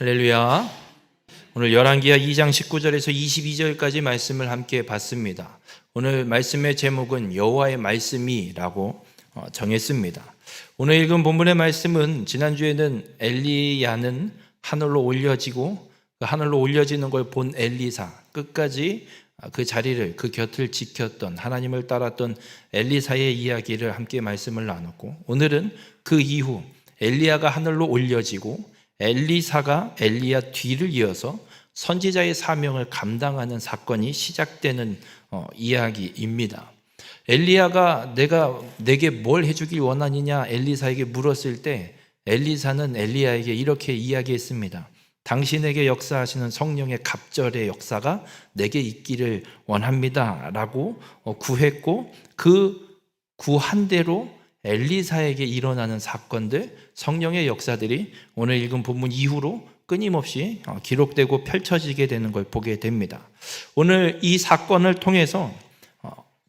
할렐루야. 오늘 열왕기하 2장 19절에서 22절까지 말씀을 함께 봤습니다. 오늘 말씀의 제목은 여호와의 말씀이라고 정했습니다. 오늘 읽은 본문의 말씀은 지난주에는 엘리야는 하늘로 올려지고 그 하늘로 올려지는 걸 본 엘리사, 끝까지 그 자리를, 그 곁을 지켰던, 하나님을 따랐던 엘리사의 이야기를 함께 말씀을 나눴고, 오늘은 그 이후 엘리야가 하늘로 올려지고 엘리사가 엘리야 뒤를 이어서 선지자의 사명을 감당하는 사건이 시작되는 이야기입니다. 엘리야가 내게 뭘 해주길 원하느냐 엘리사에게 물었을 때 엘리사는 엘리야에게 이렇게 이야기했습니다. 당신에게 역사하시는 성령의 갑절의 역사가 내게 있기를 원합니다 라고 구했고, 그 구한 대로 엘리사에게 일어나는 사건들, 성령의 역사들이 오늘 읽은 본문 이후로 끊임없이 기록되고 펼쳐지게 되는 걸 보게 됩니다. 오늘 이 사건을 통해서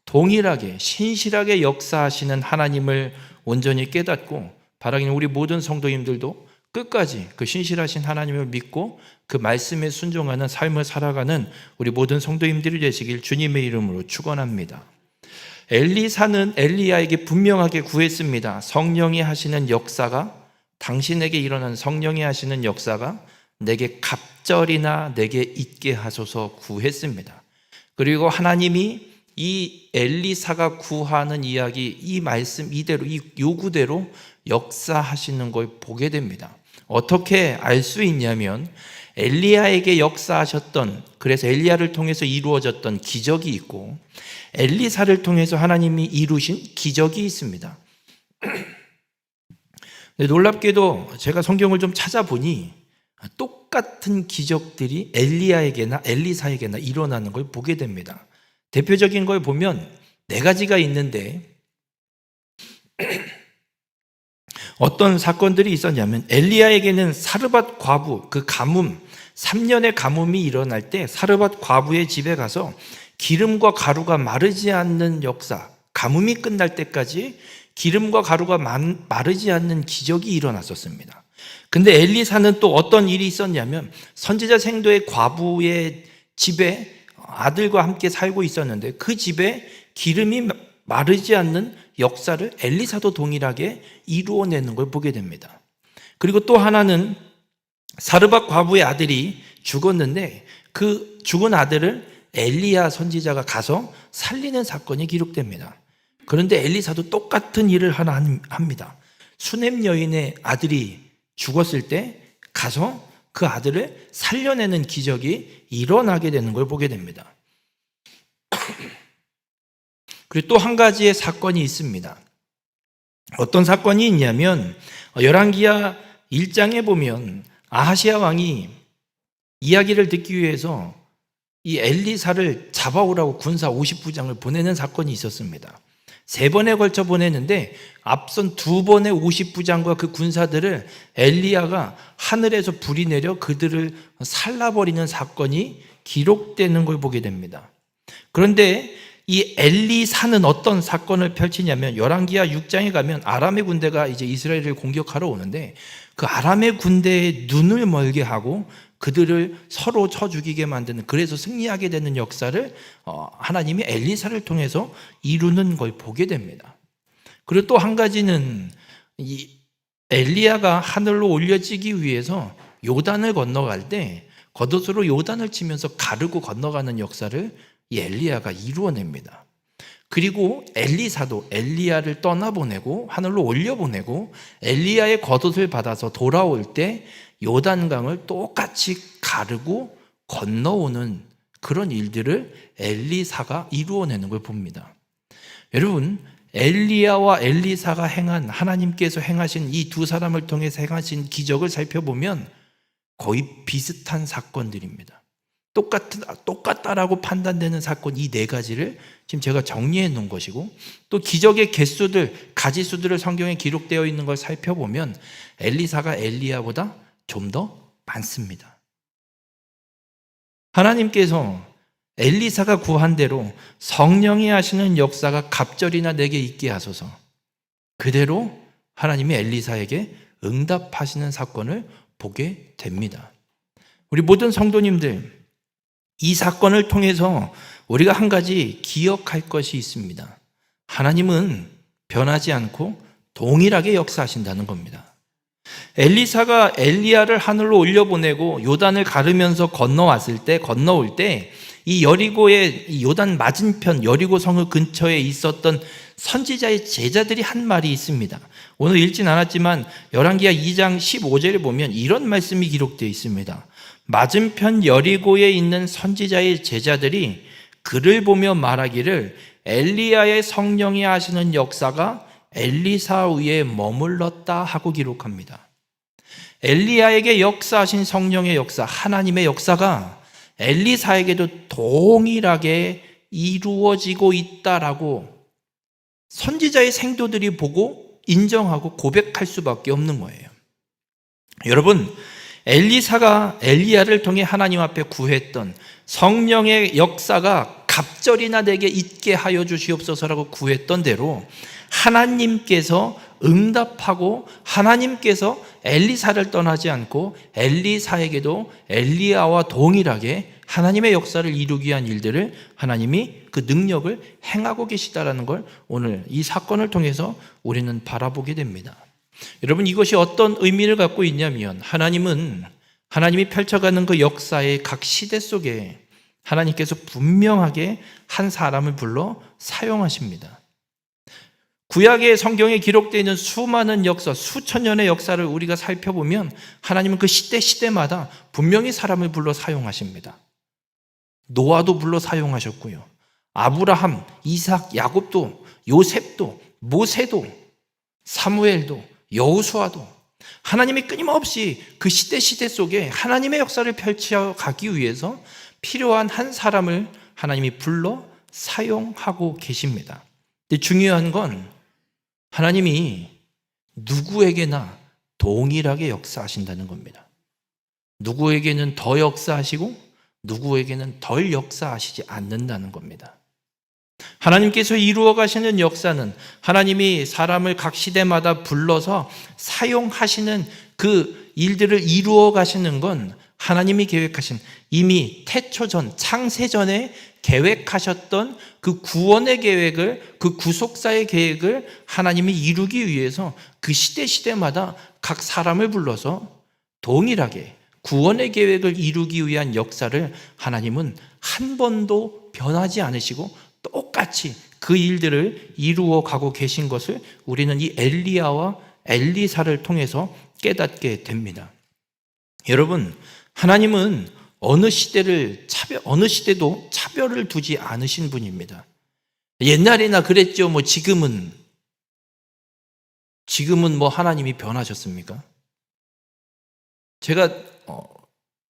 동일하게 신실하게 역사하시는 하나님을 온전히 깨닫고, 바라기는 우리 모든 성도님들도 끝까지 그 신실하신 하나님을 믿고 그 말씀에 순종하는 삶을 살아가는 우리 모든 성도님들이 되시길 주님의 이름으로 축원합니다. 엘리사는 엘리야에게 분명하게 구했습니다. 성령이 하시는 역사가, 당신에게 일어난 성령이 하시는 역사가 내게 갑절이나 내게 있게 하소서 구했습니다. 그리고 하나님이 이 엘리사가 구하는 이야기, 이 말씀 이대로, 이 요구대로 역사하시는 걸 보게 됩니다. 어떻게 알 수 있냐면 엘리야에게 역사하셨던, 그래서 엘리야를 통해서 이루어졌던 기적이 있고 엘리사를 통해서 하나님이 이루신 기적이 있습니다. 놀랍게도 제가 성경을 좀 찾아보니 똑같은 기적들이 엘리야에게나 엘리사에게나 일어나는 걸 보게 됩니다. 대표적인 걸 보면 4가지가 있는데 어떤 사건들이 있었냐면, 엘리야에게는 사르밧 과부, 그 가뭄, 3년의 가뭄이 일어날 때 사르밧 과부의 집에 가서 기름과 가루가 마르지 않는 역사, 가뭄이 끝날 때까지 기름과 가루가 마르지 않는 기적이 일어났었습니다. 근데 엘리사는 또 어떤 일이 있었냐면, 선지자 생도의 과부의 집에 아들과 함께 살고 있었는데 그 집에 기름이 마르지 않는 역사를 엘리사도 동일하게 이루어내는 걸 보게 됩니다. 그리고 또 하나는 사르밧 과부의 아들이 죽었는데 그 죽은 아들을 엘리야 선지자가 가서 살리는 사건이 기록됩니다. 그런데 엘리사도 똑같은 일을 하나 합니다. 수넴 여인의 아들이 죽었을 때 가서 그 아들을 살려내는 기적이 일어나게 되는 걸 보게 됩니다. 그리고 또 한 가지의 사건이 있습니다. 어떤 사건이 있냐면, 열왕기하 1장에 보면 아하시야 왕이 이야기를 듣기 위해서 이 엘리사를 잡아오라고 군사 50부장을 보내는 사건이 있었습니다. 3번에 걸쳐 보내는데 앞선 2번의 50부장과 그 군사들을 엘리야가 하늘에서 불이 내려 그들을 살라버리는 사건이 기록되는 걸 보게 됩니다. 그런데 이 엘리사는 어떤 사건을 펼치냐면, 열왕기하 6장에 가면 아람의 군대가 이제 이스라엘을 공격하러 오는데 그 아람의 군대에 눈을 멀게 하고 그들을 서로 쳐 죽이게 만드는, 그래서 승리하게 되는 역사를 하나님이 엘리사를 통해서 이루는 걸 보게 됩니다. 그리고 또 한 가지는 이 엘리야가 하늘로 올려지기 위해서 요단을 건너갈 때 겉옷으로 요단을 치면서 가르고 건너가는 역사를 이 엘리야가 이루어냅니다. 그리고 엘리사도 엘리야를 떠나보내고 하늘로 올려보내고 엘리야의 겉옷을 받아서 돌아올 때 요단강을 똑같이 가르고 건너오는 그런 일들을 엘리사가 이루어내는 걸 봅니다. 여러분, 엘리야와 엘리사가 행한, 하나님께서 행하신 이 두 사람을 통해서 행하신 기적을 살펴보면 거의 비슷한 사건들입니다. 똑같다라고 판단되는 사건, 이 4가지를 지금 제가 정리해 놓은 것이고, 또 기적의 개수들, 가지수들을 성경에 기록되어 있는 걸 살펴보면 엘리사가 엘리야보다 좀 더 많습니다. 하나님께서 엘리사가 구한 대로 성령이 하시는 역사가 갑절이나 내게 있게 하소서, 그대로 하나님이 엘리사에게 응답하시는 사건을 보게 됩니다. 우리 모든 성도님들, 이 사건을 통해서 우리가 한 가지 기억할 것이 있습니다. 하나님은 변하지 않고 동일하게 역사하신다는 겁니다. 엘리사가 엘리야를 하늘로 올려보내고 요단을 가르면서 건너올 때 이 여리고의 이 요단 맞은편 여리고 성읍 근처에 있었던 선지자의 제자들이 한 말이 있습니다. 오늘 읽진 않았지만 열왕기하 2장 15절에 보면 이런 말씀이 기록되어 있습니다. 맞은편 여리고에 있는 선지자의 제자들이 그를 보며 말하기를 엘리야의 성령이 하시는 역사가 엘리사 위에 머물렀다 하고 기록합니다. 엘리야에게 역사하신 성령의 역사, 하나님의 역사가 엘리사에게도 동일하게 이루어지고 있다라고 선지자의 생도들이 보고 인정하고 고백할 수밖에 없는 거예요. 여러분, 엘리사가 엘리야를 통해 하나님 앞에 구했던 성령의 역사가 갑절이나 내게 있게 하여 주시옵소서라고 구했던 대로 하나님께서 응답하고 하나님께서 엘리사를 떠나지 않고 엘리사에게도 엘리야와 동일하게 하나님의 역사를 이루기 위한 일들을 하나님이 그 능력을 행하고 계시다라는 걸 오늘 이 사건을 통해서 우리는 바라보게 됩니다. 여러분, 이것이 어떤 의미를 갖고 있냐면 하나님이 펼쳐가는 그 역사의 각 시대 속에 하나님께서 분명하게 한 사람을 불러 사용하십니다. 구약의 성경에 기록되어 있는 수많은 역사, 수천 년의 역사를 우리가 살펴보면 하나님은 그 시대마다 분명히 사람을 불러 사용하십니다. 노아도 불러 사용하셨고요. 아브라함, 이삭, 야곱도, 요셉도, 모세도, 사무엘도, 여호수아도 하나님이 끊임없이 그 시대 속에 하나님의 역사를 펼쳐가기 위해서 필요한 한 사람을 하나님이 불러 사용하고 계십니다. 근데 중요한 건 하나님이 누구에게나 동일하게 역사하신다는 겁니다. 누구에게는 더 역사하시고 누구에게는 덜 역사하시지 않는다는 겁니다. 하나님께서 이루어 가시는 역사는 하나님이 사람을 각 시대마다 불러서 사용하시는 그 일들을 이루어 가시는 건 하나님이 계획하신, 이미 태초전, 창세전에 계획하셨던 그 구원의 계획을, 그 구속사의 계획을 하나님이 이루기 위해서 그 시대마다 각 사람을 불러서 동일하게 구원의 계획을 이루기 위한 역사를 하나님은 한 번도 변하지 않으시고 똑같이 그 일들을 이루어 가고 계신 것을 우리는 이 엘리야와 엘리사를 통해서 깨닫게 됩니다. 여러분, 하나님은 어느 시대도 차별을 두지 않으신 분입니다. 옛날이나 그랬죠. 지금은 하나님이 변하셨습니까? 제가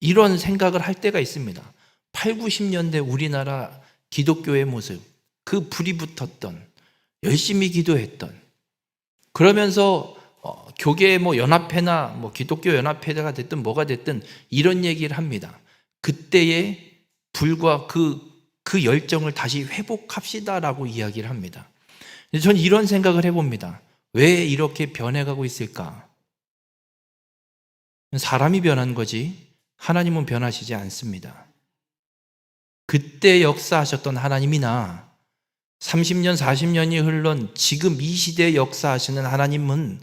이런 생각을 할 때가 있습니다. 8, 90년대 우리나라 기독교의 모습, 그 불이 붙었던, 열심히 기도했던, 그러면서 교계 연합회나 기독교 연합회가 됐든 뭐가 됐든 이런 얘기를 합니다. 그때의 불과 그 열정을 다시 회복합시다라고 이야기를 합니다. 저는 이런 생각을 해봅니다. 왜 이렇게 변해가고 있을까? 사람이 변한 거지 하나님은 변하시지 않습니다. 그때 역사하셨던 하나님이나 30년, 40년이 흘러 지금 이 시대에 역사하시는 하나님은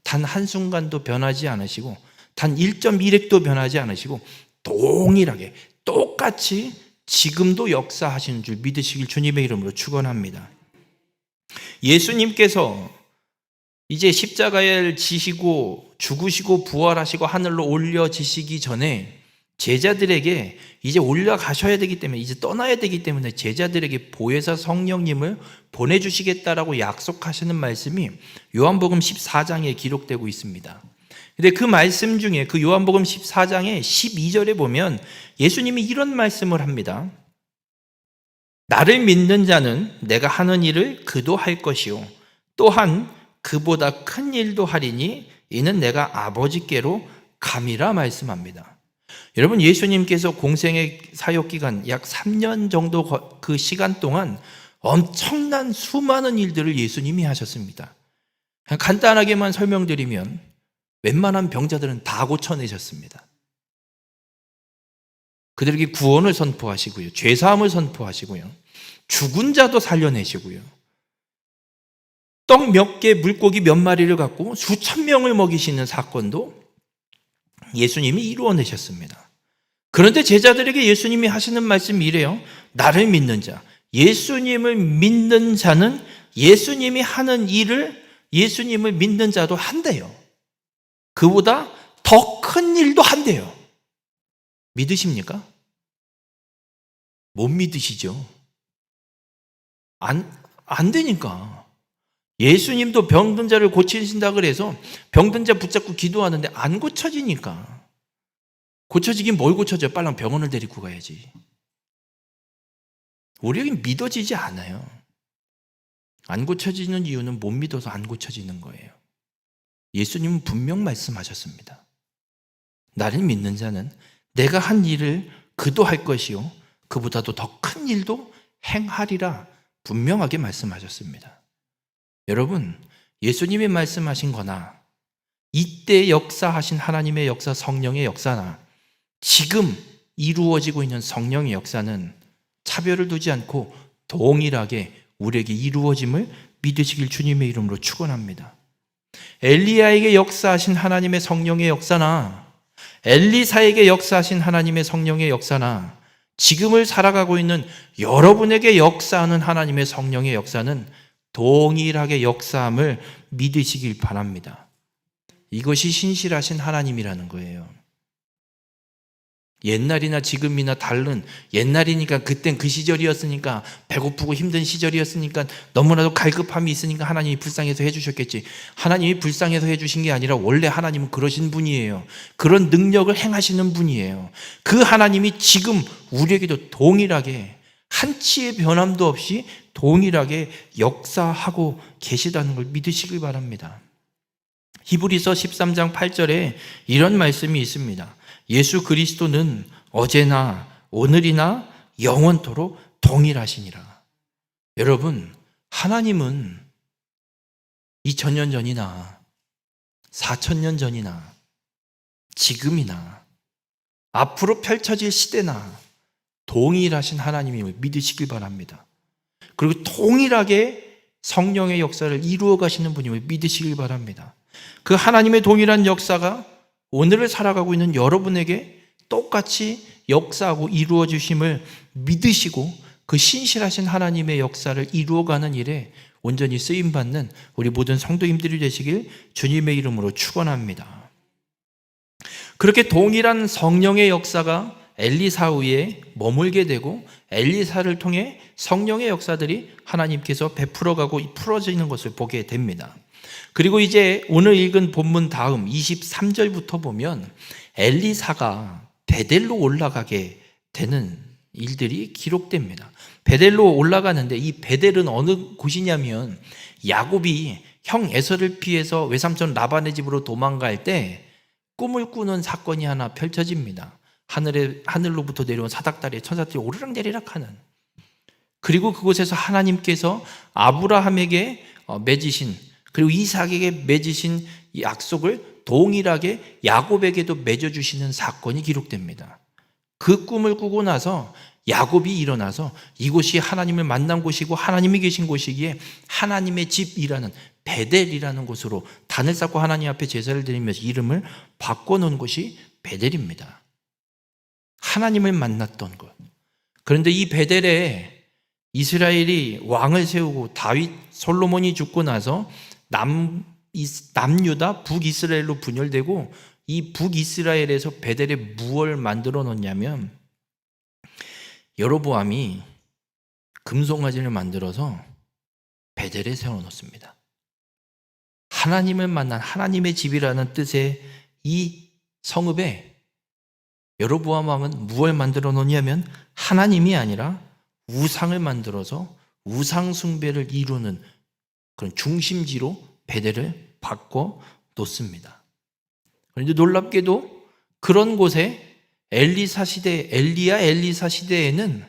단 한순간도 변하지 않으시고 단 1.1핵도 변하지 않으시고 동일하게 똑같이 지금도 역사하시는 줄 믿으시길 주님의 이름으로 축원합니다. 예수님께서 이제 십자가를 지시고 죽으시고 부활하시고 하늘로 올려지시기 전에 제자들에게 이제 올라가셔야 되기 때문에, 이제 떠나야 되기 때문에 제자들에게 보혜사 성령님을 보내주시겠다라고 약속하시는 말씀이 요한복음 14장에 기록되고 있습니다. 근데 그 말씀 중에 그 요한복음 14장의 12절에 보면 예수님이 이런 말씀을 합니다. 나를 믿는 자는 내가 하는 일을 그도 할 것이요 또한 그보다 큰 일도 하리니 이는 내가 아버지께로 감이라 말씀합니다. 여러분, 예수님께서 공생의 사역기간 약 3년 정도 그 시간 동안 엄청난 수많은 일들을 예수님이 하셨습니다. 그냥 간단하게만 설명드리면 웬만한 병자들은 다 고쳐내셨습니다. 그들에게 구원을 선포하시고요. 죄사함을 선포하시고요. 죽은 자도 살려내시고요. 떡 몇 개, 물고기 몇 마리를 갖고 수천 명을 먹이시는 사건도 예수님이 이루어내셨습니다. 그런데 제자들에게 예수님이 하시는 말씀이 이래요. 나를 믿는 자, 예수님을 믿는 자는 예수님이 하는 일을 예수님을 믿는 자도 한대요. 그보다 더 큰 일도 한대요. 믿으십니까? 못 믿으시죠? 안 되니까. 예수님도 병든 자를 고치신다 그래서 병든 자 붙잡고 기도하는데 안 고쳐지니까. 고쳐지긴 뭘 고쳐져? 빨랑 병원을 데리고 가야지. 우리에겐 믿어지지 않아요. 안 고쳐지는 이유는 못 믿어서 안 고쳐지는 거예요. 예수님은 분명 말씀하셨습니다. 나를 믿는 자는 내가 한 일을 그도 할 것이요 그보다도 더 큰 일도 행하리라 분명하게 말씀하셨습니다. 여러분, 예수님이 말씀하신 거나 이때 역사하신 하나님의 역사, 성령의 역사나 지금 이루어지고 있는 성령의 역사는 차별을 두지 않고 동일하게 우리에게 이루어짐을 믿으시길 주님의 이름으로 축원합니다. 엘리야에게 역사하신 하나님의 성령의 역사나 엘리사에게 역사하신 하나님의 성령의 역사나 지금을 살아가고 있는 여러분에게 역사하는 하나님의 성령의 역사는 동일하게 역사함을 믿으시길 바랍니다. 이것이 신실하신 하나님이라는 거예요. 옛날이나 지금이나 다른, 옛날이니까 그땐 그 시절이었으니까 배고프고 힘든 시절이었으니까 너무나도 갈급함이 있으니까 하나님이 불쌍해서 해주셨겠지. 하나님이 불쌍해서 해주신 게 아니라 원래 하나님은 그러신 분이에요. 그런 능력을 행하시는 분이에요. 그 하나님이 지금 우리에게도 동일하게 한치의 변함도 없이 동일하게 역사하고 계시다는 걸 믿으시길 바랍니다. 히브리서 13장 8절에 이런 말씀이 있습니다. 예수 그리스도는 어제나 오늘이나 영원토록 동일하시니라. 여러분, 하나님은 2000년 전이나 4000년 전이나 지금이나 앞으로 펼쳐질 시대나 동일하신 하나님임을 믿으시길 바랍니다. 그리고 동일하게 성령의 역사를 이루어 가시는 분임을 믿으시길 바랍니다. 그 하나님의 동일한 역사가 오늘을 살아가고 있는 여러분에게 똑같이 역사하고 이루어 주심을 믿으시고 그 신실하신 하나님의 역사를 이루어가는 일에 온전히 쓰임받는 우리 모든 성도님들이 되시길 주님의 이름으로 축원합니다. 그렇게 동일한 성령의 역사가 엘리사 위에 머물게 되고 엘리사를 통해 성령의 역사들이 하나님께서 베풀어가고 풀어지는 것을 보게 됩니다. 그리고 이제 오늘 읽은 본문 다음 23절부터 보면 엘리사가 베델로 올라가게 되는 일들이 기록됩니다. 베델로 올라가는데 이 베델은 어느 곳이냐면 야곱이 형 에서를 피해서 외삼촌 라반의 집으로 도망갈 때 꿈을 꾸는 사건이 하나 펼쳐집니다. 하늘로부터 내려온 사닥다리에 천사들이 오르락내리락 하는, 그리고 그곳에서 하나님께서 아브라함에게 맺으신, 그리고 이삭에게 맺으신 약속을 동일하게 야곱에게도 맺어주시는 사건이 기록됩니다. 그 꿈을 꾸고 나서 야곱이 일어나서 이곳이 하나님을 만난 곳이고 하나님이 계신 곳이기에 하나님의 집이라는 베델이라는 곳으로 단을 쌓고 하나님 앞에 제사를 드리면서 이름을 바꿔놓은 곳이 베델입니다. 하나님을 만났던 곳. 그런데 이 베델에 이스라엘이 왕을 세우고 다윗, 솔로몬이 죽고 나서 남유다, 북이스라엘로 분열되고 이 북이스라엘에서 베델에 무엇을 만들어 놓냐면 여로보암이 금송아지를 만들어서 베델에 세워놓습니다. 하나님을 만난 하나님의 집이라는 뜻의 이 성읍에 여로보암 왕은 무엇을 만들어 놓냐면 하나님이 아니라 우상을 만들어서 우상 숭배를 이루는 그런 중심지로 베델을 바꿔 놓습니다. 그런데 놀랍게도 그런 곳에 엘리야 엘리사 시대에는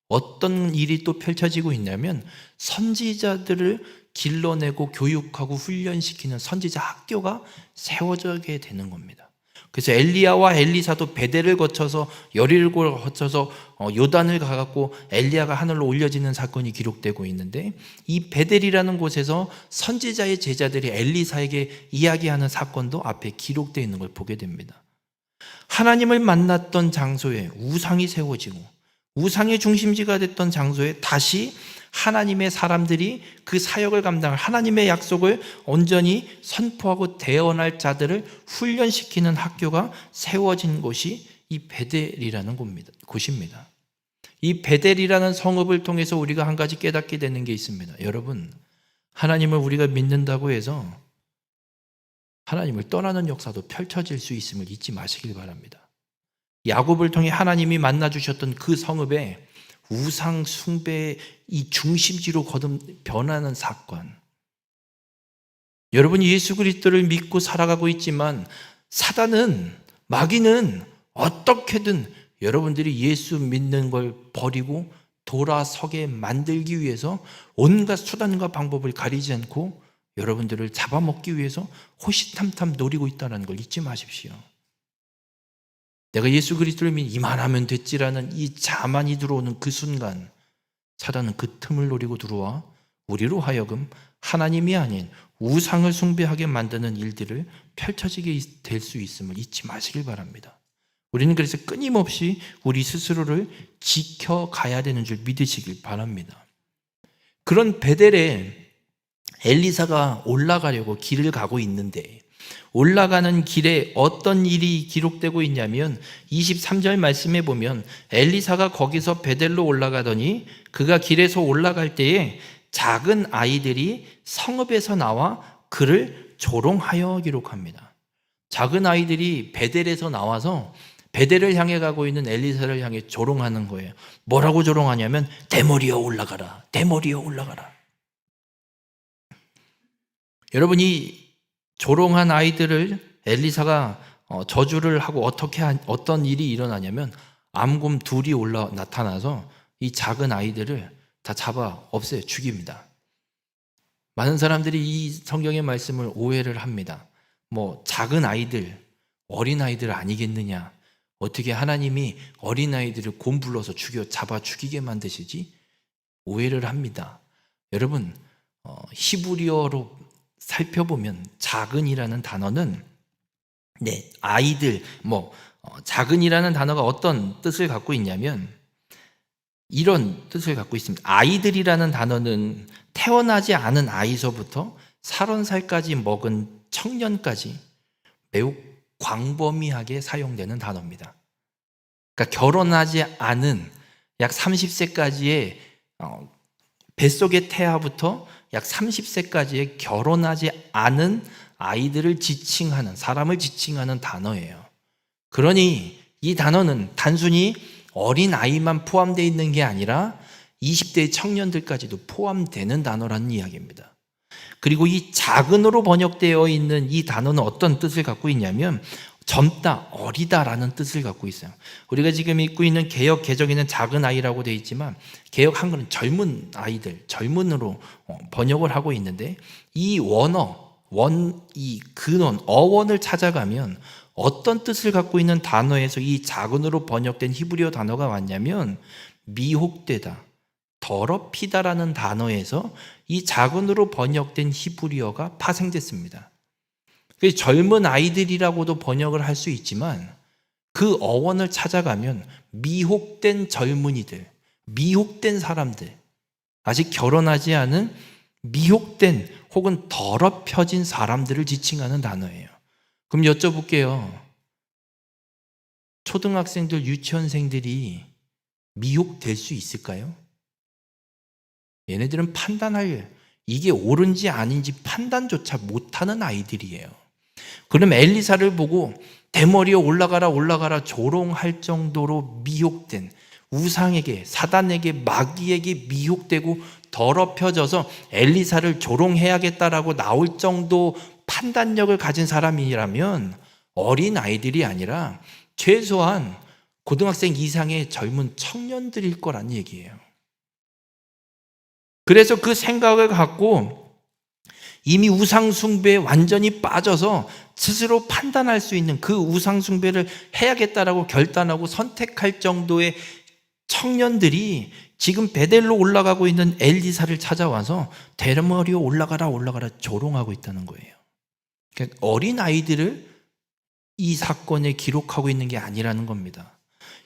어떤 일이 또 펼쳐지고 있냐면 선지자들을 길러내고 교육하고 훈련시키는 선지자 학교가 세워지게 되는 겁니다. 그래서 엘리야와 엘리사도 베델을 거쳐서 여리고를 거쳐서 요단을 가갖고 엘리야가 하늘로 올려지는 사건이 기록되고 있는데, 이 베델이라는 곳에서 선지자의 제자들이 엘리사에게 이야기하는 사건도 앞에 기록되어 있는 걸 보게 됩니다. 하나님을 만났던 장소에 우상이 세워지고 우상의 중심지가 됐던 장소에 다시 하나님의 사람들이 그 사역을 감당할 하나님의 약속을 온전히 선포하고 대언할 자들을 훈련시키는 학교가 세워진 곳이 이 베델이라는 곳입니다. 이 베델이라는 성읍을 통해서 우리가 한 가지 깨닫게 되는 게 있습니다. 여러분, 하나님을 우리가 믿는다고 해서 하나님을 떠나는 역사도 펼쳐질 수 있음을 잊지 마시길 바랍니다. 야곱을 통해 하나님이 만나주셨던 그 성읍에 우상 숭배의 이 중심지로 변하는 사건. 여러분이 예수 그리스도를 믿고 살아가고 있지만 사단은, 마귀는 어떻게든 여러분들이 예수 믿는 걸 버리고 돌아서게 만들기 위해서 온갖 수단과 방법을 가리지 않고 여러분들을 잡아먹기 위해서 호시탐탐 노리고 있다는 걸 잊지 마십시오. 내가 예수 그리스도를 믿 이만하면 됐지라는 이 자만이 들어오는 그 순간 사단은 그 틈을 노리고 들어와 우리로 하여금 하나님이 아닌 우상을 숭배하게 만드는 일들을 펼쳐지게 될 수 있음을 잊지 마시길 바랍니다. 우리는 그래서 끊임없이 우리 스스로를 지켜가야 되는 줄 믿으시길 바랍니다. 그런 베델에 엘리사가 올라가려고 길을 가고 있는데, 올라가는 길에 어떤 일이 기록되고 있냐면 23절 말씀에 보면 엘리사가 거기서 베델로 올라가더니 그가 길에서 올라갈 때에 작은 아이들이 성읍에서 나와 그를 조롱하여 기록합니다. 작은 아이들이 베델에서 나와서 베델을 향해 가고 있는 엘리사를 향해 조롱하는 거예요. 뭐라고 조롱하냐면 대머리여 올라가라, 대머리여 올라가라. 여러분이 조롱한 아이들을 엘리사가 저주를 하고 어떤 일이 일어나냐면 암곰 둘이 나타나서 이 작은 아이들을 다 잡아 없애요. 죽입니다. 많은 사람들이 이 성경의 말씀을 오해를 합니다. 작은 아이들, 어린아이들 아니겠느냐, 어떻게 하나님이 어린아이들을 곰 불러서 잡아 죽이게 만드시지? 오해를 합니다. 여러분, 히브리어로 살펴보면 작은이라는 단어는 아이들, 작은이라는 단어가 어떤 뜻을 갖고 있냐면 이런 뜻을 갖고 있습니다. 아이들이라는 단어는 태어나지 않은 아이서부터 30살까지 먹은 청년까지 매우 광범위하게 사용되는 단어입니다. 그러니까 결혼하지 않은 약 30세까지의 뱃속의 태아부터 약 30세까지의 결혼하지 않은 아이들을 지칭하는, 사람을 지칭하는 단어예요. 그러니 이 단어는 단순히 어린 아이만 포함되어 있는 게 아니라 20대의 청년들까지도 포함되는 단어라는 이야기입니다. 그리고 이 작은으로 번역되어 있는 이 단어는 어떤 뜻을 갖고 있냐면 젊다, 어리다라는 뜻을 갖고 있어요. 우리가 지금 읽고 있는 개역 개정에는 작은 아이라고 되어 있지만 개역 한글은 젊은 아이들, 젊은으로 번역을 하고 있는데 이 이 근원, 어원을 찾아가면 어떤 뜻을 갖고 있는 단어에서 이 작은으로 번역된 히브리어 단어가 왔냐면 미혹되다, 더럽히다라는 단어에서 이 작은으로 번역된 히브리어가 파생됐습니다. 그래서 젊은 아이들이라고도 번역을 할 수 있지만 그 어원을 찾아가면 미혹된 젊은이들, 미혹된 사람들, 아직 결혼하지 않은 미혹된 혹은 더럽혀진 사람들을 지칭하는 단어예요. 그럼 여쭤볼게요. 초등학생들, 유치원생들이 미혹될 수 있을까요? 얘네들은 이게 옳은지 아닌지 판단조차 못하는 아이들이에요. 그럼 엘리사를 보고 대머리에 올라가라 조롱할 정도로 미혹된, 우상에게, 사단에게, 마귀에게 미혹되고 더럽혀져서 엘리사를 조롱해야겠다라고 나올 정도 판단력을 가진 사람이라면 어린 아이들이 아니라 최소한 고등학생 이상의 젊은 청년들일 거란 얘기예요. 그래서 그 생각을 갖고 이미 우상숭배에 완전히 빠져서 스스로 판단할 수 있는 그 우상숭배를 해야겠다라고 결단하고 선택할 정도의 청년들이 지금 베델로 올라가고 있는 엘리사를 찾아와서 대머리에 올라가라 조롱하고 있다는 거예요. 그러니까 어린 아이들을 이 사건에 기록하고 있는 게 아니라는 겁니다.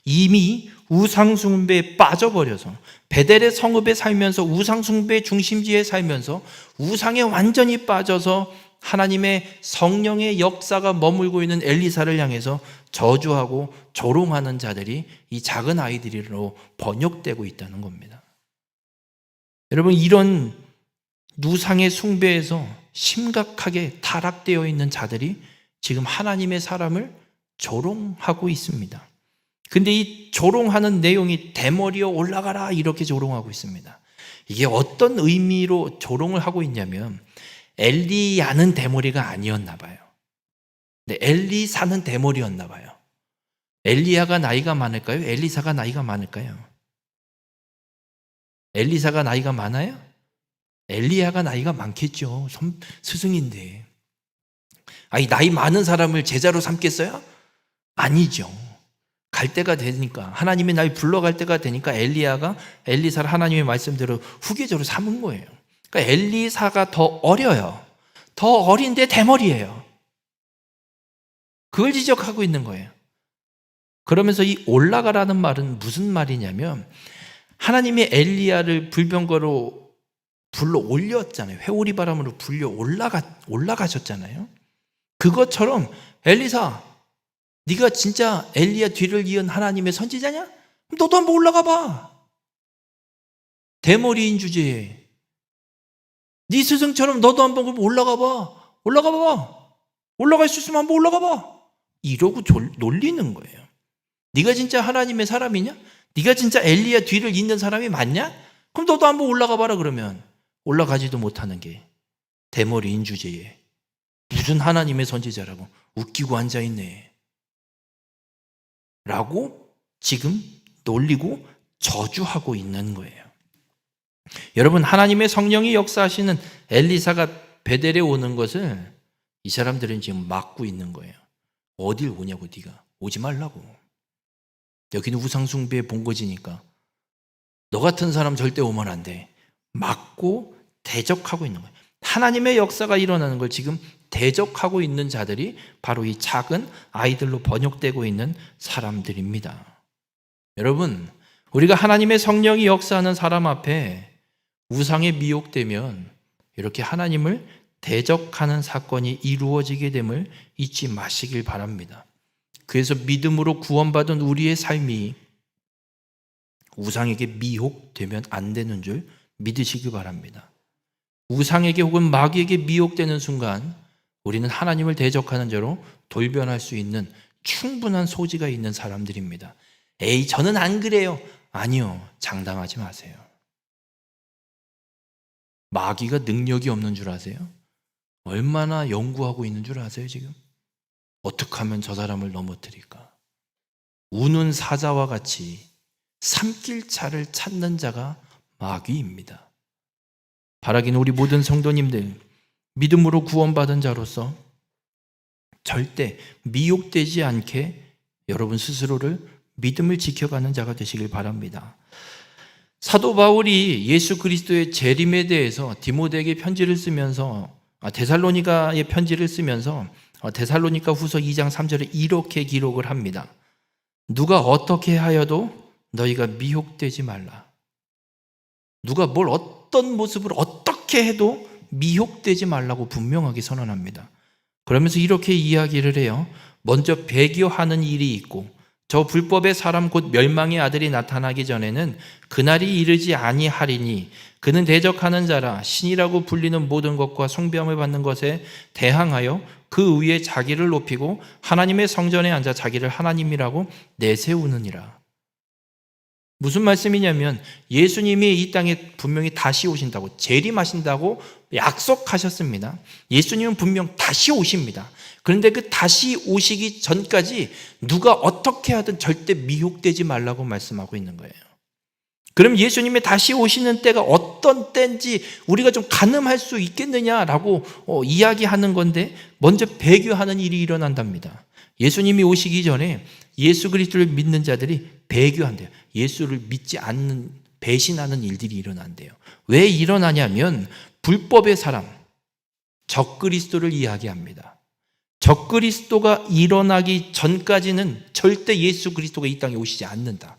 이미 우상숭배에 빠져버려서 베델의 성읍에 살면서 우상숭배의 중심지에 살면서 우상에 완전히 빠져서 하나님의 성령의 역사가 머물고 있는 엘리사를 향해서 저주하고 조롱하는 자들이 이 작은 아이들로 번역되고 있다는 겁니다. 여러분, 이런 우상의 숭배에서 심각하게 타락되어 있는 자들이 지금 하나님의 사람을 조롱하고 있습니다. 근데 이 조롱하는 내용이 대머리에 올라가라 이렇게 조롱하고 있습니다. 이게 어떤 의미로 조롱을 하고 있냐면 엘리야는 대머리가 아니었나 봐요. 근데 엘리사는 대머리였나 봐요. 엘리야가 나이가 많을까요? 엘리사가 나이가 많을까요? 엘리사가 나이가 많아요? 엘리야가 나이가 많겠죠. 스승인데. 아니, 나이 많은 사람을 제자로 삼겠어요? 아니죠. 갈 때가 되니까, 하나님이 날 불러갈 때가 되니까 엘리야가 엘리사를 하나님의 말씀대로 후계자로 삼은 거예요. 그러니까 엘리사가 더 어려요. 더 어린데 대머리예요. 그걸 지적하고 있는 거예요. 그러면서 이 올라가라는 말은 무슨 말이냐면 하나님이 엘리야를 불병거로 불러 올렸잖아요. 회오리 바람으로 불려 올라가셨잖아요. 그것처럼 엘리사, 네가 진짜 엘리야 뒤를 이은 하나님의 선지자냐? 그럼 너도 한번 올라가 봐. 대머리인 주제에 네 스승처럼 너도 한번 올라가 봐. 올라갈 수 있으면 한번 올라가 봐. 이러고 놀리는 거예요. 네가 진짜 하나님의 사람이냐? 네가 진짜 엘리야 뒤를 잇는 사람이 맞냐? 그럼 너도 한번 올라가 봐라. 그러면 올라가지도 못하는 게 대머리인 주제에 무슨 하나님의 선지자라고 웃기고 앉아있네 라고 지금 놀리고 저주하고 있는 거예요. 여러분, 하나님의 성령이 역사하시는 엘리사가 베델에 오는 것을 이 사람들은 지금 막고 있는 거예요. 어딜 오냐고, 네가 오지 말라고. 여기는 우상숭배의 본거지니까 너 같은 사람 절대 오면 안 돼. 막고 대적하고 있는 거예요. 하나님의 역사가 일어나는 걸 지금 대적하고 있는 자들이 바로 이 작은 아이들로 번역되고 있는 사람들입니다. 여러분, 우리가 하나님의 성령이 역사하는 사람 앞에 우상에 미혹되면 이렇게 하나님을 대적하는 사건이 이루어지게 됨을 잊지 마시길 바랍니다. 그래서 믿음으로 구원받은 우리의 삶이 우상에게 미혹되면 안 되는 줄 믿으시기 바랍니다. 우상에게 혹은 마귀에게 미혹되는 순간 우리는 하나님을 대적하는 자로 돌변할 수 있는 충분한 소지가 있는 사람들입니다. 에이, 저는 안 그래요. 아니요, 장담하지 마세요. 마귀가 능력이 없는 줄 아세요? 얼마나 연구하고 있는 줄 아세요, 지금? 어떻게 하면 저 사람을 넘어뜨릴까? 우는 사자와 같이 삼킬 차를 찾는 자가 마귀입니다. 바라기는 우리 모든 성도님들, 믿음으로 구원받은 자로서 절대 미혹되지 않게 여러분 스스로를 믿음을 지켜가는 자가 되시길 바랍니다. 사도 바울이 예수 그리스도의 재림에 대해서 디모데에게 편지를 쓰면서 데살로니가의 편지를 쓰면서 데살로니가 후서 2장 3절에 이렇게 기록을 합니다. 누가 어떻게 하여도 너희가 미혹되지 말라. 누가 뭘 어떤 모습으로 어떻게 해도 미혹되지 말라고 분명하게 선언합니다. 그러면서 이렇게 이야기를 해요. 먼저 배교하는 일이 있고 저 불법의 사람 곧 멸망의 아들이 나타나기 전에는 그날이 이르지 아니하리니 그는 대적하는 자라 신이라고 불리는 모든 것과 숭배함을 받는 것에 대항하여 그 위에 자기를 높이고 하나님의 성전에 앉아 자기를 하나님이라고 내세우느니라. 무슨 말씀이냐면 예수님이 이 땅에 분명히 다시 오신다고, 재림하신다고 약속하셨습니다. 예수님은 분명 다시 오십니다. 그런데 그 다시 오시기 전까지 누가 어떻게 하든 절대 미혹되지 말라고 말씀하고 있는 거예요. 그럼 예수님이 다시 오시는 때가 어떤 때인지 우리가 좀 가늠할 수 있겠느냐라고 이야기하는 건데, 먼저 배교하는 일이 일어난답니다. 예수님이 오시기 전에 예수 그리스도를 믿는 자들이 배교한대요. 예수를 믿지 않는, 배신하는 일들이 일어난대요. 왜 일어나냐면 불법의 사람, 적그리스도를 이야기합니다. 적그리스도가 일어나기 전까지는 절대 예수 그리스도가 이 땅에 오시지 않는다.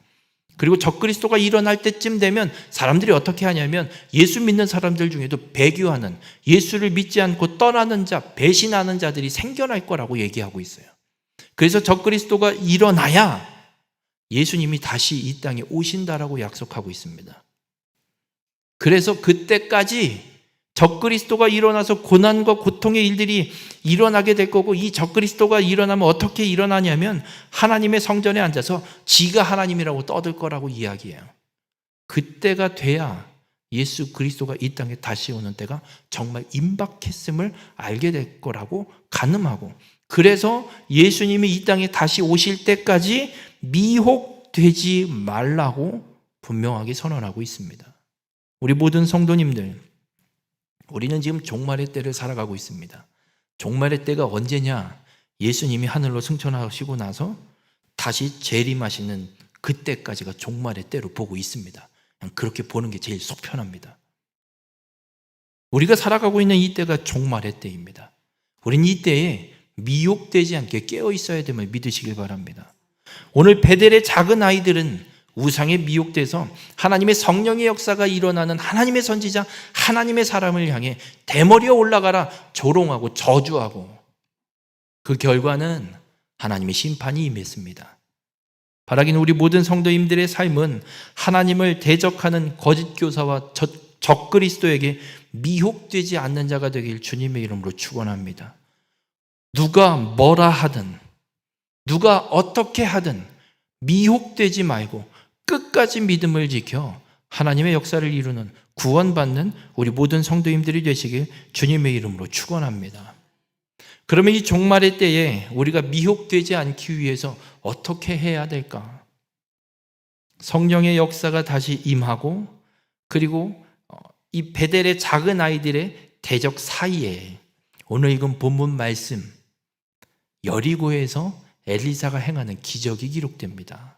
그리고 적그리스도가 일어날 때쯤 되면 사람들이 어떻게 하냐면 예수 믿는 사람들 중에도 배교하는, 예수를 믿지 않고 떠나는 자, 배신하는 자들이 생겨날 거라고 얘기하고 있어요. 그래서 적그리스도가 일어나야 예수님이 다시 이 땅에 오신다라고 약속하고 있습니다. 그래서 그때까지 적그리스도가 일어나서 고난과 고통의 일들이 일어나게 될 거고, 이 적그리스도가 일어나면 어떻게 일어나냐면 하나님의 성전에 앉아서 지가 하나님이라고 떠들 거라고 이야기해요. 그때가 돼야 예수 그리스도가 이 땅에 다시 오는 때가 정말 임박했음을 알게 될 거라고 가늠하고, 그래서 예수님이 이 땅에 다시 오실 때까지 미혹되지 말라고 분명하게 선언하고 있습니다. 우리 모든 성도님들, 우리는 지금 종말의 때를 살아가고 있습니다. 종말의 때가 언제냐? 예수님이 하늘로 승천하시고 나서 다시 재림하시는 그때까지가 종말의 때로 보고 있습니다. 그냥 그렇게 보는 게 제일 속 편합니다. 우리가 살아가고 있는 이 때가 종말의 때입니다. 우린 이 때에 미혹되지 않게 깨어 있어야 됨을 믿으시길 바랍니다. 오늘 베델의 작은 아이들은 우상에 미혹돼서 하나님의 성령의 역사가 일어나는 하나님의 선지자, 하나님의 사람을 향해 대머리에 올라가라 조롱하고 저주하고, 그 결과는 하나님의 심판이 임했습니다. 바라기는 우리 모든 성도님들의 삶은 하나님을 대적하는 거짓 교사와 적그리스도에게 미혹되지 않는 자가 되길 주님의 이름으로 축원합니다. 누가 뭐라 하든, 누가 어떻게 하든 미혹되지 말고 끝까지 믿음을 지켜 하나님의 역사를 이루는, 구원받는 우리 모든 성도님들이 되시길 주님의 이름으로 축원합니다. 그러면 이 종말의 때에 우리가 미혹되지 않기 위해서 어떻게 해야 될까? 성령의 역사가 다시 임하고, 그리고 이 베델의 작은 아이들의 대적 사이에 오늘 읽은 본문 말씀, 여리고에서 엘리사가 행하는 기적이 기록됩니다.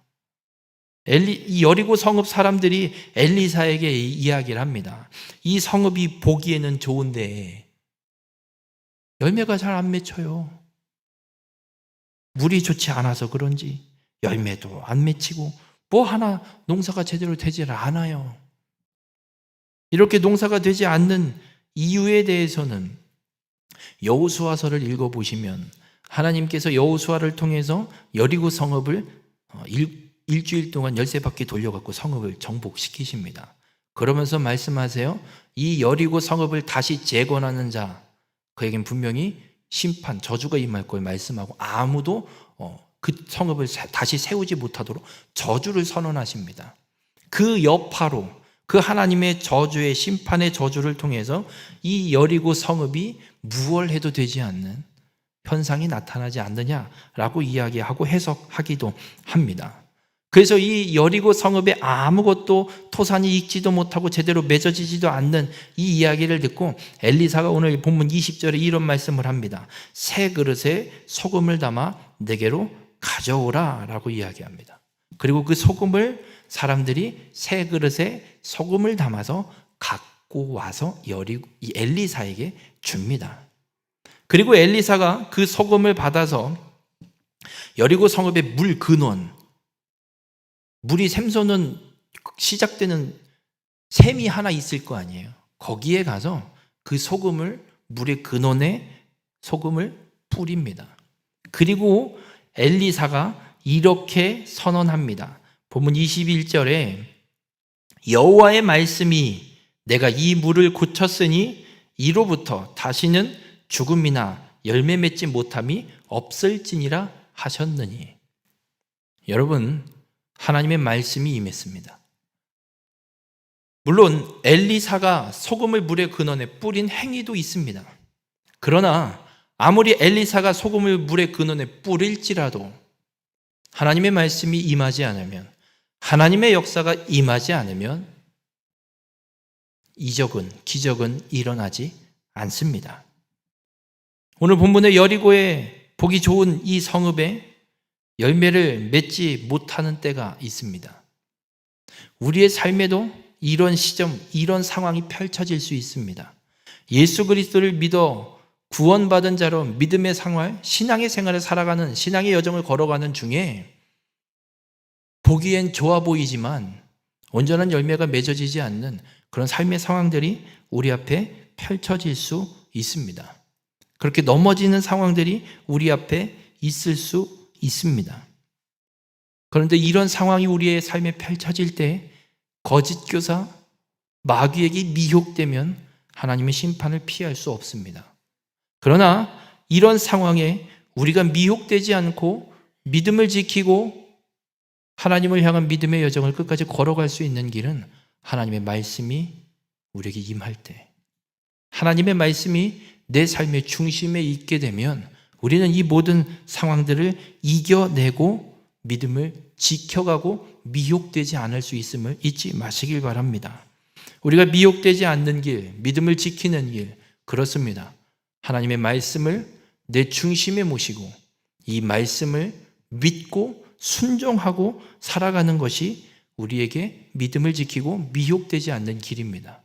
이 여리고 성읍 사람들이 엘리사에게 이야기를 합니다. 이 성읍이 보기에는 좋은데 열매가 잘 안 맺혀요. 물이 좋지 않아서 그런지 열매도 안 맺히고 뭐 하나 농사가 제대로 되질 않아요. 이렇게 농사가 되지 않는 이유에 대해서는 여호수아서를 읽어보시면 하나님께서 여호수아를 통해서 여리고 성읍을 일주일 동안 13바퀴 돌려갖고 성읍을 정복시키십니다. 그러면서 말씀하세요. 이 여리고 성읍을 다시 재건하는 자, 그에겐 분명히 심판, 저주가 임할 걸 말씀하고, 아무도 그 성읍을 다시 세우지 못하도록 저주를 선언하십니다. 그 여파로 그 하나님의 저주의, 심판의 저주를 통해서 이 여리고 성읍이 무얼해도 되지 않는 현상이 나타나지 않느냐라고 이야기하고 해석하기도 합니다. 그래서 이 여리고 성읍에 아무것도 토산이 익지도 못하고 제대로 맺어지지도 않는 이 이야기를 듣고 엘리사가 오늘 본문 20절에 이런 말씀을 합니다. 새 그릇에 소금을 담아 내게로 가져오라 라고 이야기합니다. 그리고 그 소금을 사람들이 새 그릇에 소금을 담아서 갖고 와서 이 엘리사에게 줍니다. 그리고 엘리사가 그 소금을 받아서 여리고 성읍의 물 근원, 물이 샘솟는 시작되는 샘이 하나 있을 거 아니에요. 거기에 가서 그 소금을, 물의 근원에 소금을 뿌립니다. 그리고 엘리사가 이렇게 선언합니다. 본문 21절에 여호와의 말씀이 내가 이 물을 고쳤으니 이로부터 다시는 죽음이나 열매 맺지 못함이 없을지니라 하셨느니. 여러분, 하나님의 말씀이 임했습니다. 물론 엘리사가 소금을 물의 근원에 뿌린 행위도 있습니다. 그러나 아무리 엘리사가 소금을 물의 근원에 뿌릴지라도 하나님의 말씀이 임하지 않으면, 하나님의 역사가 임하지 않으면 이적은, 기적은 일어나지 않습니다. 오늘 본문의 여리고에 보기 좋은 이 성읍에 열매를 맺지 못하는 때가 있습니다. 우리의 삶에도 이런 시점, 이런 상황이 펼쳐질 수 있습니다. 예수 그리스도를 믿어 구원받은 자로 믿음의 생활, 신앙의 생활을 살아가는, 신앙의 여정을 걸어가는 중에 보기엔 좋아 보이지만 온전한 열매가 맺어지지 않는 그런 삶의 상황들이 우리 앞에 펼쳐질 수 있습니다. 그렇게 넘어지는 상황들이 우리 앞에 있을 수 있습니다. 그런데 이런 상황이 우리의 삶에 펼쳐질 때 거짓 교사, 마귀에게 미혹되면 하나님의 심판을 피할 수 없습니다. 그러나 이런 상황에 우리가 미혹되지 않고 믿음을 지키고 하나님을 향한 믿음의 여정을 끝까지 걸어갈 수 있는 길은 하나님의 말씀이 우리에게 임할 때, 하나님의 말씀이 내 삶의 중심에 있게 되면 우리는 이 모든 상황들을 이겨내고 믿음을 지켜가고 미혹되지 않을 수 있음을 잊지 마시길 바랍니다. 우리가 미혹되지 않는 길, 믿음을 지키는 길, 그렇습니다. 하나님의 말씀을 내 중심에 모시고 이 말씀을 믿고 순종하고 살아가는 것이 우리에게 믿음을 지키고 미혹되지 않는 길입니다.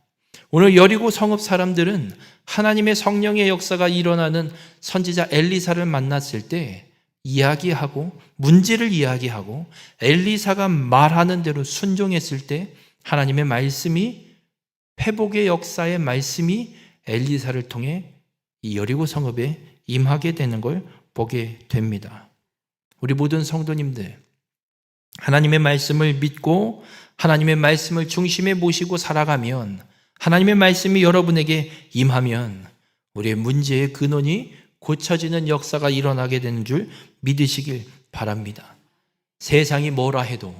오늘 여리고 성읍 사람들은 하나님의 성령의 역사가 일어나는 선지자 엘리사를 만났을 때 이야기하고 문제를 이야기하고 엘리사가 말하는 대로 순종했을 때 하나님의 말씀이, 회복의 역사의 말씀이 엘리사를 통해 이 여리고 성읍에 임하게 되는 걸 보게 됩니다. 우리 모든 성도님들, 하나님의 말씀을 믿고 하나님의 말씀을 중심에 모시고 살아가면, 하나님의 말씀이 여러분에게 임하면 우리의 문제의 근원이 고쳐지는 역사가 일어나게 되는 줄 믿으시길 바랍니다. 세상이 뭐라 해도,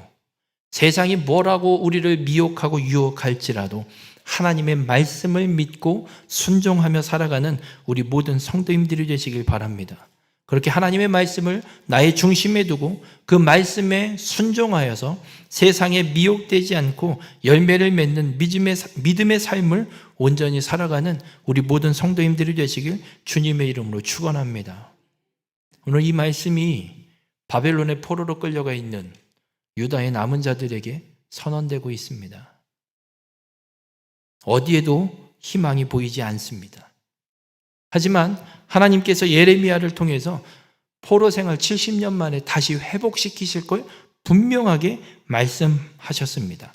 세상이 뭐라고 우리를 미혹하고 유혹할지라도 하나님의 말씀을 믿고 순종하며 살아가는 우리 모든 성도님들이 되시길 바랍니다. 그렇게 하나님의 말씀을 나의 중심에 두고 그 말씀에 순종하여서 세상에 미혹되지 않고 열매를 맺는 믿음의 삶을 온전히 살아가는 우리 모든 성도님들이 되시길 주님의 이름으로 축원합니다. 오늘 이 말씀이 바벨론의 포로로 끌려가 있는 유다의 남은 자들에게 선언되고 있습니다. 어디에도 희망이 보이지 않습니다. 하지만 하나님께서 예레미야를 통해서 포로 생활 70년 만에 다시 회복시키실 걸 분명하게 말씀하셨습니다.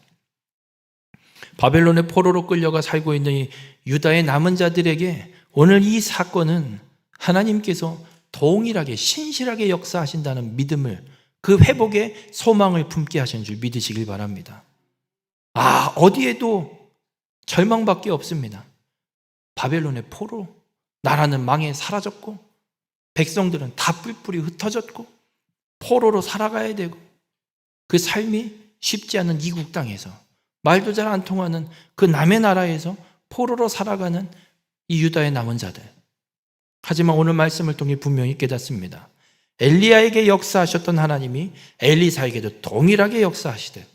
바벨론의 포로로 끌려가 살고 있는 이 유다의 남은 자들에게 오늘 이 사건은 하나님께서 동일하게 신실하게 역사하신다는 믿음을, 그 회복의 소망을 품게 하신 줄 믿으시길 바랍니다. 어디에도 절망밖에 없습니다. 바벨론의 포로, 나라는 망해 사라졌고 백성들은 다 뿔뿔이 흩어졌고 포로로 살아가야 되고 그 삶이 쉽지 않은 이국 땅에서, 말도 잘 안 통하는 그 남의 나라에서 포로로 살아가는 이 유다의 남은 자들. 하지만 오늘 말씀을 통해 분명히 깨닫습니다. 엘리야에게 역사하셨던 하나님이 엘리사에게도 동일하게 역사하시듯,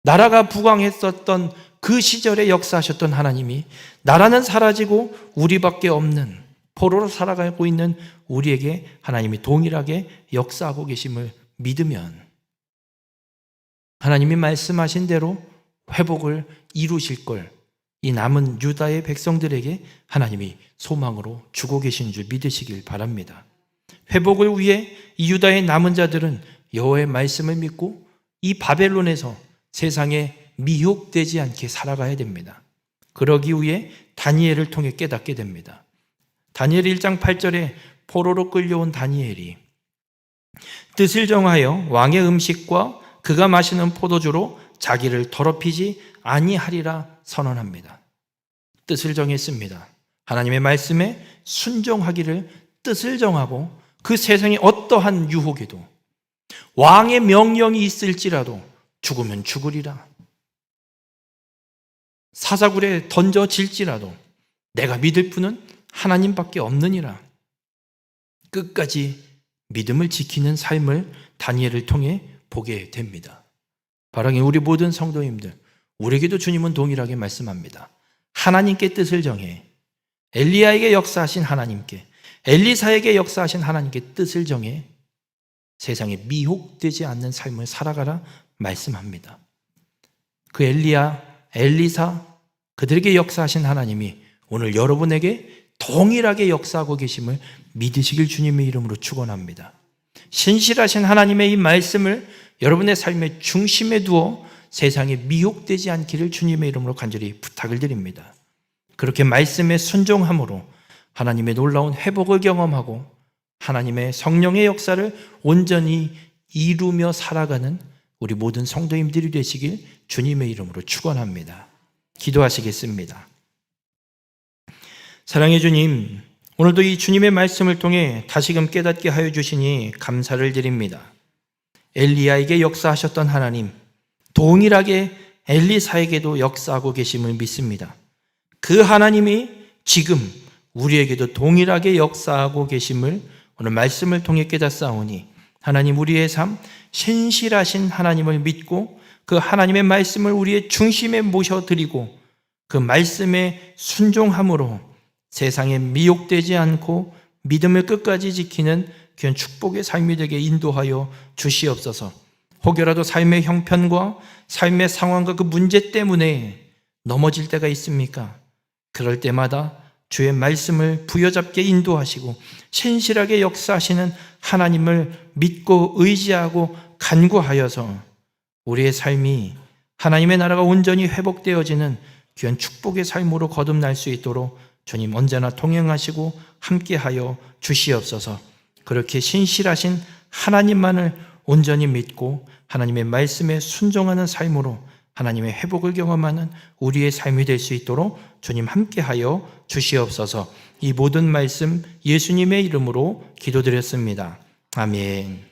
나라가 부강했었던 그 시절에 역사하셨던 하나님이 나라는 사라지고 우리밖에 없는 포로로 살아가고 있는 우리에게 하나님이 동일하게 역사하고 계심을 믿으면 하나님이 말씀하신 대로 회복을 이루실 걸 이 남은 유다의 백성들에게 하나님이 소망으로 주고 계신 줄 믿으시길 바랍니다. 회복을 위해 이 유다의 남은 자들은 여호와의 말씀을 믿고 이 바벨론에서 세상에 미혹되지 않게 살아가야 됩니다. 그러기 위해 다니엘을 통해 깨닫게 됩니다. 다니엘 1장 8절에 포로로 끌려온 다니엘이 뜻을 정하여 왕의 음식과 그가 마시는 포도주로 자기를 더럽히지 아니하리라 선언합니다. 뜻을 정했습니다. 하나님의 말씀에 순종하기를 뜻을 정하고 그 세상에 어떠한 유혹에도 왕의 명령이 있을지라도 죽으면 죽으리라, 사자굴에 던져질지라도 내가 믿을 분은 하나님밖에 없느니라, 끝까지 믿음을 지키는 삶을 다니엘을 통해 보게 됩니다. 바라긴 우리 모든 성도님들, 우리에게도 주님은 동일하게 말씀합니다. 하나님께 뜻을 정해 엘리야에게 역사하신 하나님께, 엘리사에게 역사하신 하나님께 뜻을 정해 세상에 미혹되지 않는 삶을 살아가라 말씀합니다. 그 엘리야, 엘리사, 그들에게 역사하신 하나님이 오늘 여러분에게 동일하게 역사하고 계심을 믿으시길 주님의 이름으로 축원합니다. 신실하신 하나님의 이 말씀을 여러분의 삶의 중심에 두어 세상에 미혹되지 않기를 주님의 이름으로 간절히 부탁을 드립니다. 그렇게 말씀에 순종함으로 하나님의 놀라운 회복을 경험하고 하나님의 성령의 역사를 온전히 이루며 살아가는 우리 모든 성도님들이 되시길 주님의 이름으로 축원합니다. 기도하시겠습니다. 사랑의 주님, 오늘도 이 주님의 말씀을 통해 다시금 깨닫게 하여 주시니 감사를 드립니다. 엘리야에게 역사하셨던 하나님, 동일하게 엘리사에게도 역사하고 계심을 믿습니다. 그 하나님이 지금 우리에게도 동일하게 역사하고 계심을 오늘 말씀을 통해 깨닫사오니 하나님, 우리의 삶 신실하신 하나님을 믿고 그 하나님의 말씀을 우리의 중심에 모셔드리고 그 말씀에 순종함으로 세상에 미혹되지 않고 믿음을 끝까지 지키는 귀한 축복의 삶이 되게 인도하여 주시옵소서. 혹여라도 삶의 형편과 삶의 상황과 그 문제 때문에 넘어질 때가 있습니까? 그럴 때마다 주의 말씀을 부여잡게 인도하시고 신실하게 역사하시는 하나님을 믿고 의지하고 간구하여서 우리의 삶이 하나님의 나라가 온전히 회복되어지는 귀한 축복의 삶으로 거듭날 수 있도록 주님 언제나 동행하시고 함께하여 주시옵소서. 그렇게 신실하신 하나님만을 온전히 믿고 하나님의 말씀에 순종하는 삶으로 하나님의 회복을 경험하는 우리의 삶이 될 수 있도록 주님 함께하여 주시옵소서. 이 모든 말씀 예수님의 이름으로 기도드렸습니다. 아멘.